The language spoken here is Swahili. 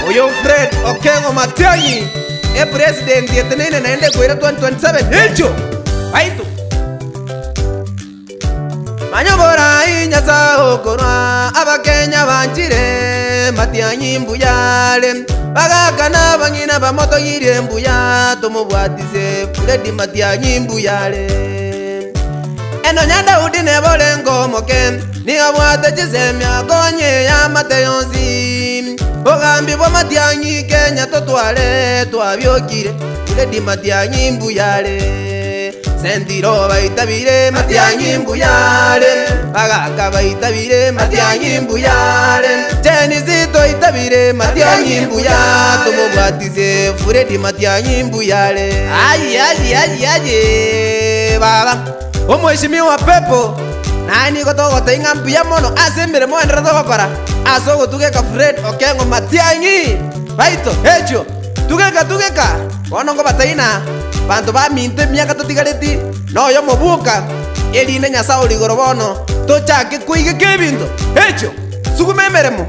Oyo Fred Okengo Matiang'i president yetenene naende kwira 2027 echo aitu manyobora inyasa okorwa abakenya banjire Matiang'i mbuyale bagakana bangina bamoto yire mbuya tomubwatize Fred Matiang'i mbuyale eno nyanda udine bolengo moke ni abwate chisemya konye ya mateyonzi ogambi bwa Matiang'i Kenya totwale twabyokire Fred Matiang'i mbuyale sendiro baitabire Matiang'i mbuyale bagaka baitabire Matiang'i mbuyale Jenizito itabire Matiang'i mbuyale tomubwatize Fred Matiang'i mbuyale ayi baba omweshimiwa pepo nani gotogota inga mbuya mono asembere moendera togokora asogo tugeka Fred Okengo Matiang'i baito echo tugeka bono ngo bataina bantu baminte miaka totigareti noyo mobuka erinde nyasaye ligoro bono tochake kuigeka ebinto echo sugumemeremo